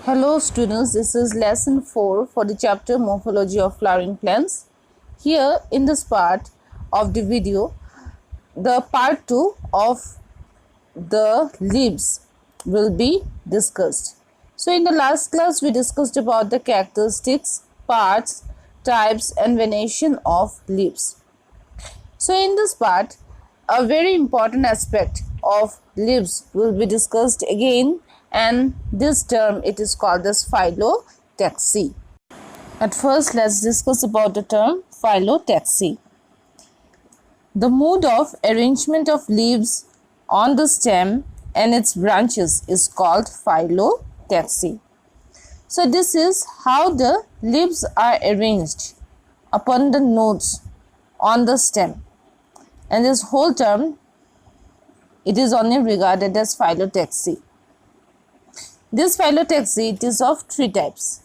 Hello students, this is lesson 4 for the chapter Morphology of Flowering Plants. Here in this part of the video, the part 2 of the leaves will be discussed. So in the last class we discussed about the characteristics, parts, types and venation of leaves. So in this part, a very important aspect of leaves will be discussed again, and this term it is called as phyllotaxy. At first, let's discuss about the term phyllotaxy. The mode of arrangement of leaves on the stem and its branches is called phyllotaxy. So this is how the leaves are arranged upon the nodes on the stem, and this whole term it is only regarded as phyllotaxy. This phyllotaxy it is of three types,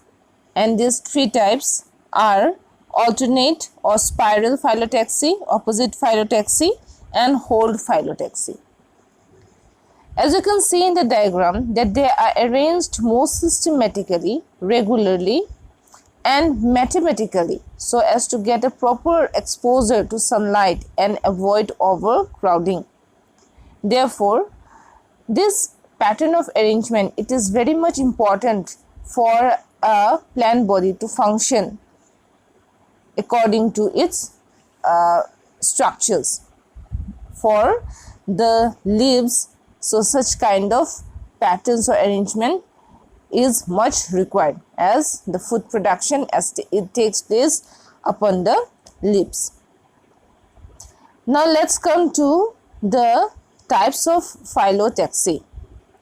and these three types are alternate or spiral phyllotaxy, opposite phyllotaxy and whorled phyllotaxy. As you can see in the diagram that they are arranged more systematically, regularly and mathematically so as to get a proper exposure to sunlight and avoid overcrowding. Therefore, this pattern of arrangement it is very much important for a plant body to function according to its structures. For the leaves, so such kind of patterns or arrangement is much required, as the food production as it takes place upon the leaves. Now let's come to the types of phyllotaxy.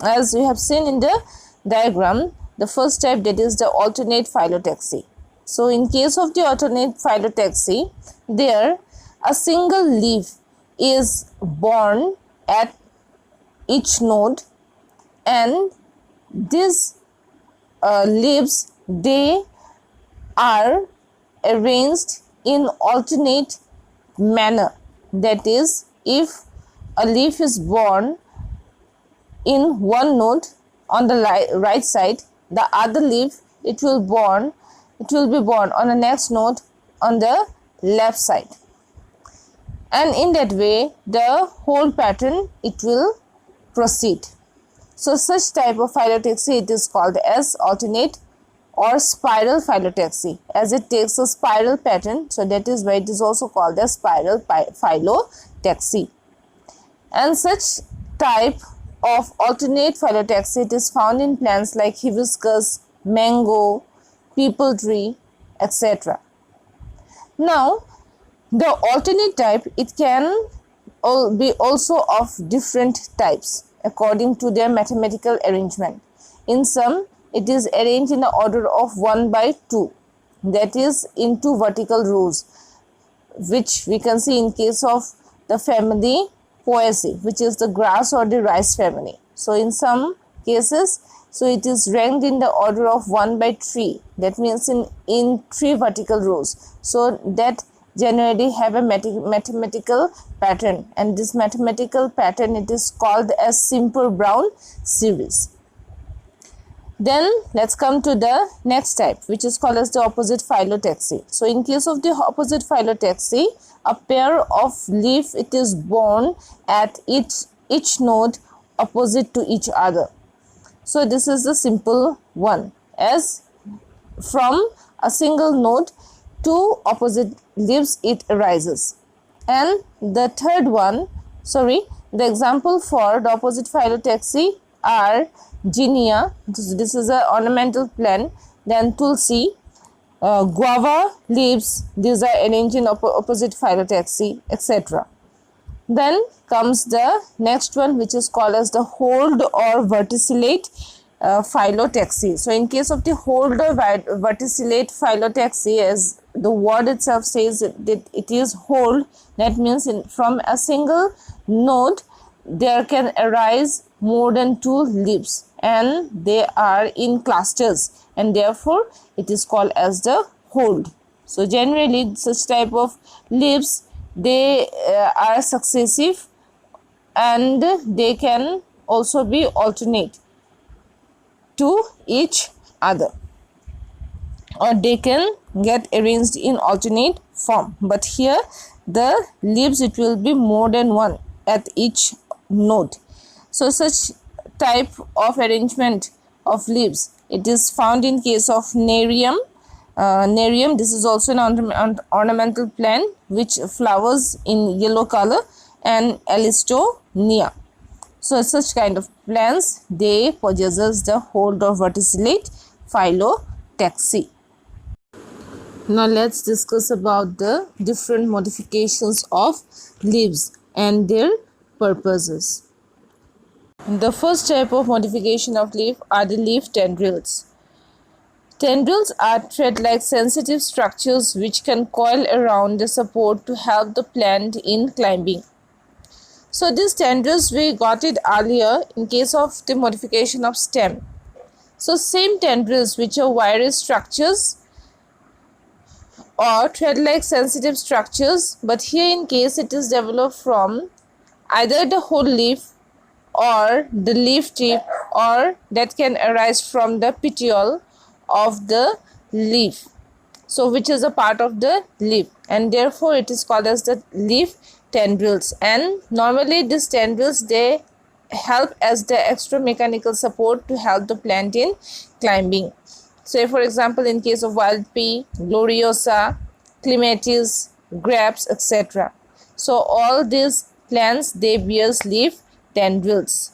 As we have seen in the diagram, the first type, that is the alternate phyllotaxy. So in case of the alternate phyllotaxy, there a single leaf is born at each node, and these leaves they are arranged in alternate manner. That is, if a leaf is born in one node on the right side, the other leaf it will be born on the next node on the left side, and in that way the whole pattern it will proceed. So such type of phyllotaxy it is called as alternate or spiral phyllotaxy, as it takes a spiral pattern, so that is why it is also called as spiral phyllotaxy. And such type of alternate phyllotaxy it is found in plants like hibiscus, mango, peepal tree, etc. Now the alternate type it can be also of different types according to their mathematical arrangement. In some it is arranged in the order of 1 by 2, that is in 2 vertical rows, which we can see in case of the family Poaceae, which is the grass or the rice family. So in some cases, so it is ranked in the order of 1 by 3, that means in 3 vertical rows, so that generally have a mathematical pattern, and this mathematical pattern it is called as Simper-Brown series. Then let's come to the next type, which is called as the opposite phyllotaxy. So in case of the opposite phyllotaxy, a pair of leaf it is born at each node opposite to each other. So this is the simple one, as from a single node 2 opposite leaves it arises. And the third one, the example for the opposite phyllotaxy are Ginea, this is an ornamental plant, then Tulsi, guava leaves, these are arranged in opposite phyllotaxy, etc. Then comes the next one, which is called as the whorled or verticillate phyllotaxy. So in case of the whorled or verticillate phyllotaxy, as the word itself says that it is whorled, that means from a single node there can arise more than 2 leaves, and they are in clusters, and therefore it is called as the whorled. So generally such type of leaves they are successive, and they can also be alternate to each other, or they can get arranged in alternate form. But here the leaves, it will be more than one at each node. So such type of arrangement of leaves, it is found in case of Nerium. Nerium, this is also an ornamental plant which flowers in yellow color, and Alistonia. So such kind of plants, they possesses the hold or verticillate phyllotaxy. Now let's discuss about the different modifications of leaves and their purposes. The first type of modification of leaf are the leaf tendrils. Tendrils are thread-like sensitive structures which can coil around the support to help the plant in climbing. So these tendrils, we got it earlier in case of the modification of stem. So same tendrils which are wiry structures or thread-like sensitive structures, but here in case it is developed from either the whole leaf or the leaf tip, or that can arise from the petiole of the leaf, so which is a part of the leaf, and therefore it is called as the leaf tendrils. And normally these tendrils, they help as the extra mechanical support to help the plant in climbing. Say for example in case of wild pea, gloriosa, clematis, grapes, etc. So all these plants, they bear leaf tendrils.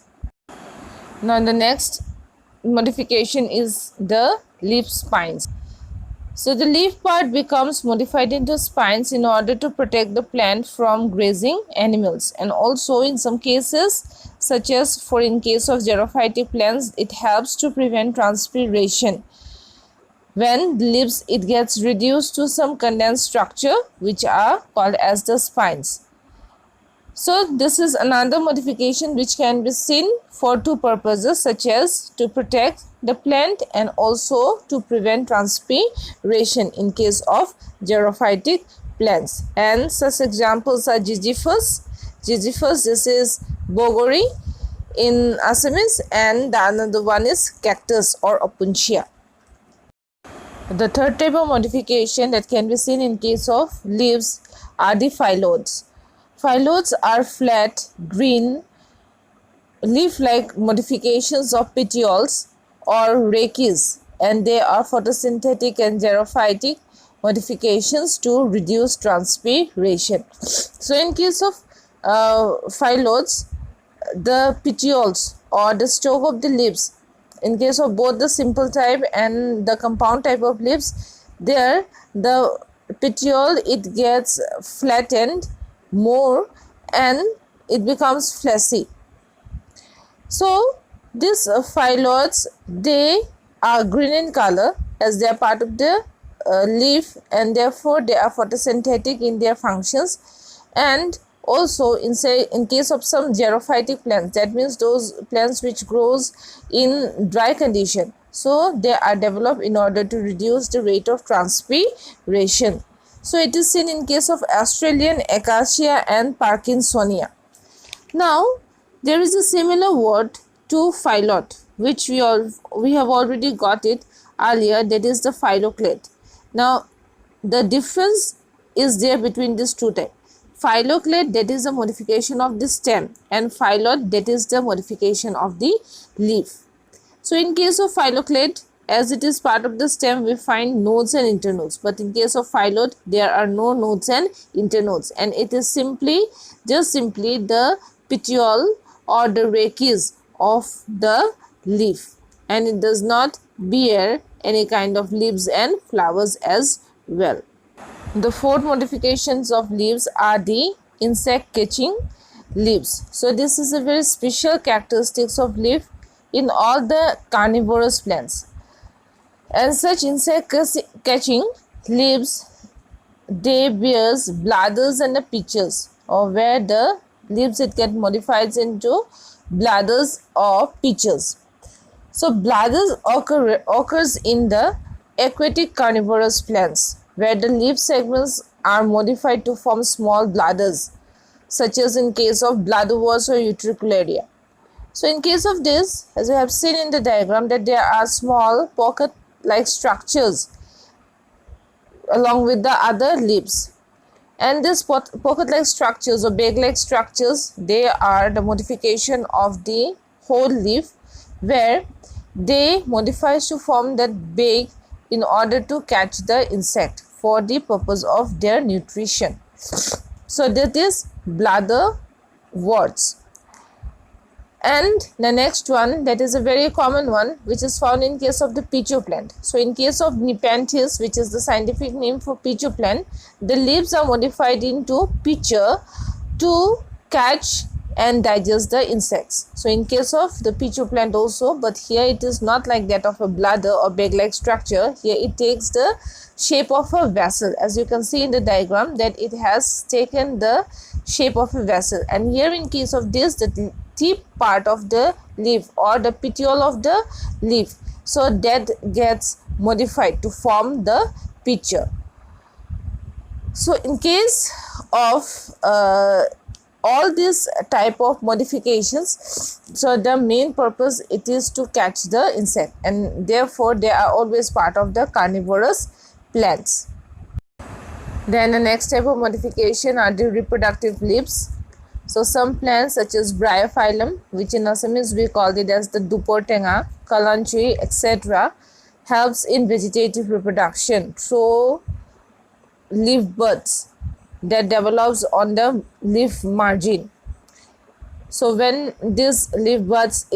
Now the next modification is the leaf spines. So the leaf part becomes modified into spines in order to protect the plant from grazing animals, and also in some cases, such as for in case of xerophytic plants, it helps to prevent transpiration. When the leaves, it gets reduced to some condensed structure which are called as the spines. So this is another modification which can be seen for two purposes, such as to protect the plant and also to prevent transpiration in case of xerophytic plants. And such examples are Ziziphus, this is Bogori in Assamese, and the another one is cactus or Opuntia. The third type of modification that can be seen in case of leaves are the phyllodes. Phyllodes are flat, green, leaf-like modifications of petioles or rachis, and they are photosynthetic and xerophytic modifications to reduce transpiration. So in case of phyllodes, the petioles or the stalk of the leaves, in case of both the simple type and the compound type of leaves, there the petiole, it gets flattened more and it becomes fleshy. So these phyllodes, they are green in color as they are part of the leaf, and therefore they are photosynthetic in their functions. And also in case of some xerophytic plants, that means those plants which grows in dry condition, so they are developed in order to reduce the rate of transpiration. So it is seen in case of Australian acacia and Parkinsonia. Now there is a similar word to phyllote which we have already got it earlier, that is the phylloklade. Now the difference is there between these two types. Phylloklade, that is the modification of the stem, and phyllote, that is the modification of the leaf. So in case of phylloklade, as it is part of the stem, we find nodes and internodes, but in case of phyllote, there are no nodes and internodes, and it is just simply the petiole or the rachis of the leaf, and it does not bear any kind of leaves and flowers as well. The fourth modifications of leaves are the insect catching leaves. So this is a very special characteristics of leaf in all the carnivorous plants. And such insect catching leaves, they bears bladders and the pitchers, or where the leaves, it get modified into bladders or pitchers. So bladders occurs in the aquatic carnivorous plants, where the leaf segments are modified to form small bladders, such as in case of bladderwort or utricularia. So in case of this, as you have seen in the diagram, that there are small pocket-like structures along with the other leaves. And these pocket-like structures or bag-like structures, they are the modification of the whole leaf, where they modify to form that bag in order to catch the insect for the purpose of their nutrition. So that is bladder warts. And the next one, that is a very common one, which is found in case of the pichu plant. So in case of Nepenthes, which is the scientific name for pichu plant, the leaves are modified into pitcher to catch and digest the insects. So in case of the pichu plant also, but here it is not like that of a bladder or bag-like structure. Here it takes the shape of a vessel. As you can see in the diagram, that it has taken the shape of a vessel. And here in case of this, the tip part of the leaf or the petiole of the leaf, so that gets modified to form the pitcher. So in case of all these type of modifications, so the main purpose it is to catch the insect, and therefore they are always part of the carnivorous plants. Then the next type of modification are the reproductive leaves. So some plants such as Bryophyllum, which in Assamese we call it as the Duportenga, Kalanchi, etc., helps in vegetative reproduction through leaf buds that develops on the leaf margin. So when these leaf buds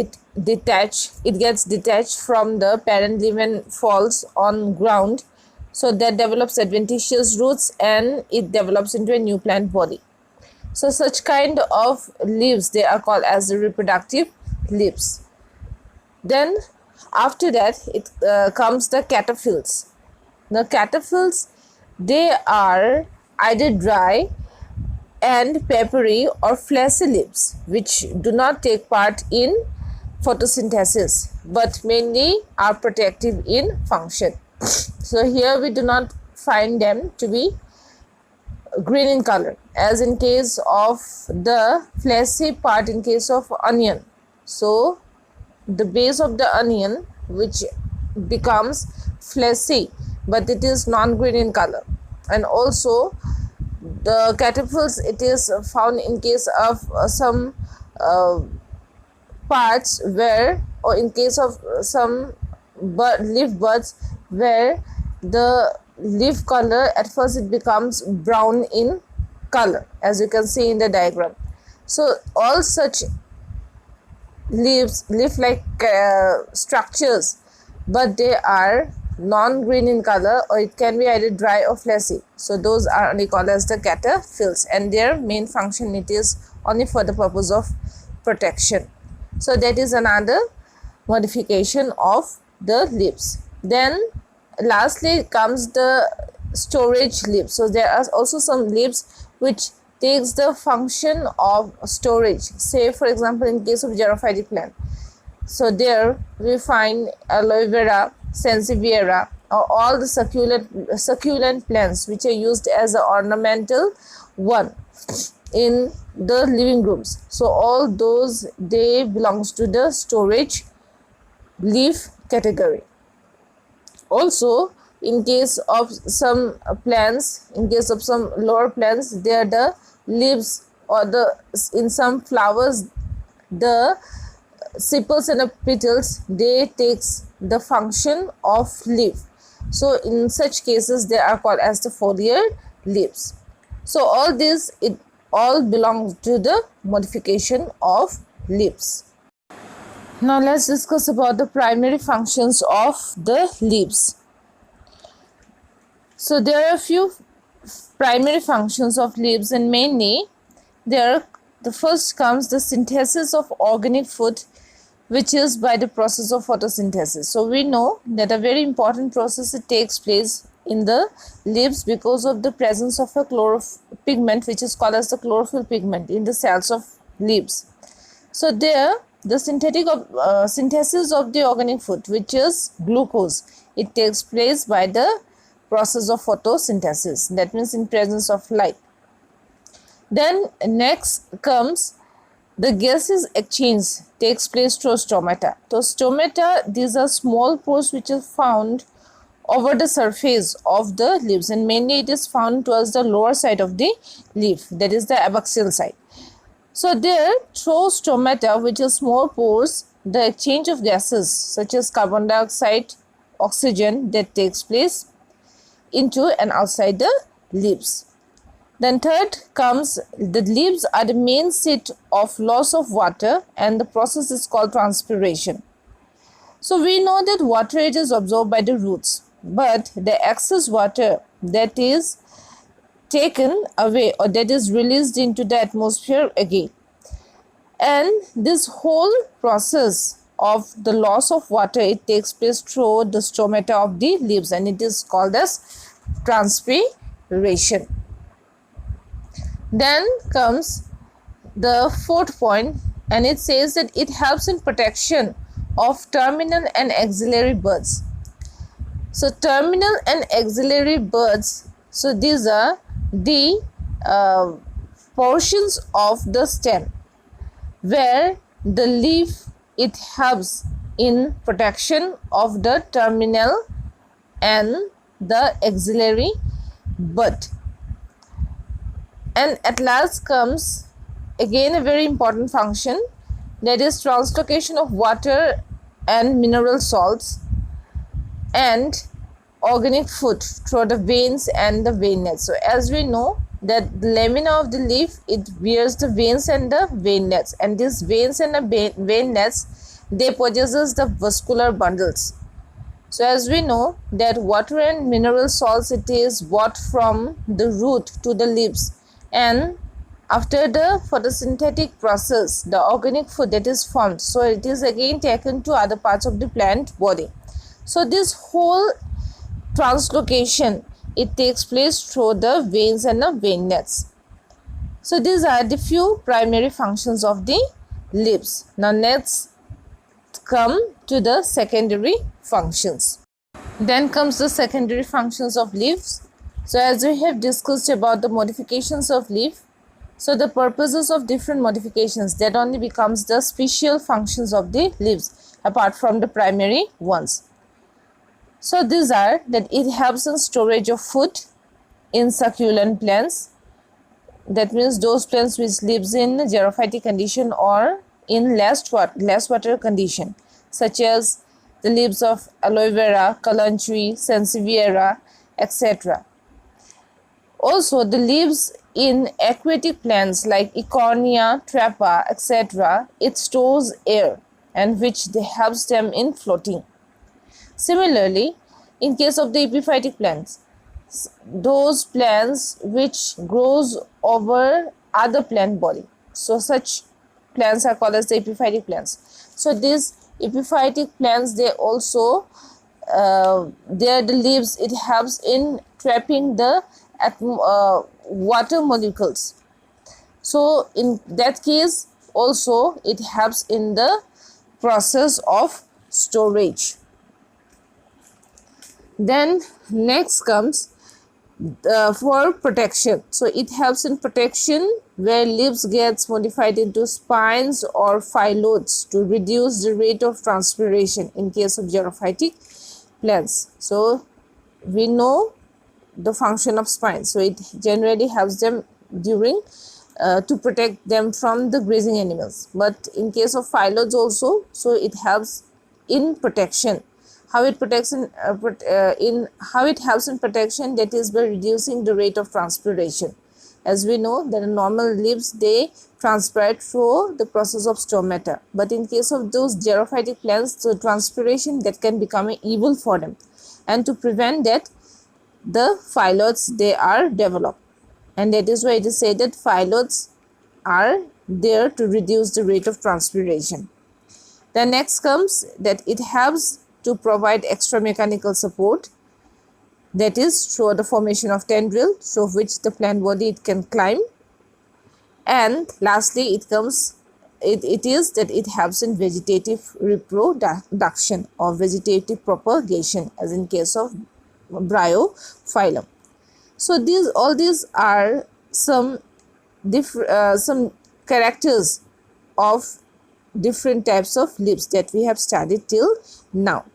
gets detached from the parent leaf and falls on ground, so that develops adventitious roots and it develops into a new plant body. So such kind of leaves, they are called as the reproductive leaves. Then after that it comes the cataphyls. The cataphyls, they are either dry and papery or fleshy leaves which do not take part in photosynthesis but mainly are protective in function. So here we do not find them to be green in color, as in case of the fleshy part in case of onion. So the base of the onion which becomes fleshy, but it is non-green in color. And also the cataphyls, it is found in case of some parts where, or in case of some leaf buds where the leaf color at first it becomes brown in color, as you can see in the diagram. So all such leaf-like structures, but they are non-green in color, or it can be either dry or fleshy. So those are only called as the cataphyls, and their main function it is only for the purpose of protection. So that is another modification of the leaves. Then lastly comes the storage leaves. So there are also some leaves which takes the function of storage. Say for example in case of xerophytic plant, so there we find aloe vera, sansevieria, or all the succulent plants which are used as an ornamental one in the living rooms. So all those, they belongs to the storage leaf category. Also in case of some plants, in case of some lower plants, there the leaves or the in some flowers the sepals and the petals, they takes the function of leaf. So in such cases they are called as the foliar leaves. So all this, it all belongs to the modification of leaves. Now let's discuss about the primary functions of the leaves. So there are a few primary functions of leaves, and mainly the first comes the synthesis of organic food, which is by the process of photosynthesis. So we know that a very important process it takes place in the leaves because of the presence of a chloropigment which is called as the chlorophyll pigment in the cells of leaves. So there the synthesis of the organic food, which is glucose, it takes place by the process of photosynthesis, that means in presence of light. Then next comes the gases exchange takes place through stomata. So stomata, these are small pores which are found over the surface of the leaves, and mainly it is found towards the lower side of the leaf, that is the abaxial side. So there, through stomata, which are small pores, the exchange of gases such as carbon dioxide, oxygen, that takes place into and outside the leaves. Then third comes, the leaves are the main seat of loss of water, and the process is called transpiration. So we know that water it is absorbed by the roots, but the excess water that is taken away or that is released into the atmosphere again. And this whole process of the loss of water, it takes place through the stomata of the leaves, and it is called as transpiration. Then comes the fourth point, and it says that it helps in protection of terminal and axillary buds. So terminal and axillary buds, so these are the portions of the stem where the leaf, it helps in protection of the terminal and the axillary bud. And at last comes again a very important function, that is translocation of water and mineral salts and organic food through the veins and the veinlets. So as we know that the lamina of the leaf, it bears the veins and the veinlets, and these veins and the veinlets, they possesses the vascular bundles. So as we know that water and mineral salts, it is brought from the root to the leaves, and after the photosynthetic process, the organic food that is formed, so it is again taken to other parts of the plant body. So this whole translocation, it takes place through the veins and the veinlets. So these are the few primary functions of the leaves. Now let's come to the secondary functions. Then comes the secondary functions of leaves. So as we have discussed about the modifications of leaf, so the purposes of different modifications, that only becomes the special functions of the leaves apart from the primary ones. So these are that it helps in storage of food in succulent plants, that means those plants which lives in xerophytic condition or in less water condition, such as the leaves of aloe vera, kalanchoe, sansevieria, etc. Also, the leaves in aquatic plants like Eichhornia, Trappa, etc., it stores air, and which helps them in floating. Similarly, in case of the epiphytic plants, those plants which grows over other plant body, so such plants are called as the epiphytic plants. So these epiphytic plants, they also the leaves, it helps in trapping the water molecules. So in that case also it helps in the process of storage. Then next comes for protection. So it helps in protection where leaves gets modified into spines or phyllodes to reduce the rate of transpiration in case of xerophytic plants. So we know the function of spines. So it generally helps them during to protect them from the grazing animals. But in case of phyllodes also, so it helps in protection. How it protects how it helps in protection, that is by reducing the rate of transpiration. As we know that normal leaves, they transpire through the process of stomata, but in case of those xerophytic plants, the transpiration that can become an evil for them, and to prevent that, the phyllodes, they are developed, and that is why it is said that phyllodes are there to reduce the rate of transpiration. The next comes that it helps to provide extra mechanical support, that is through the formation of tendril, through which the plant body it can climb. And lastly it comes, it is that it helps in vegetative reproduction or vegetative propagation, as in case of bryophyllum. So all these are some characters of different types of leaves that we have studied till now.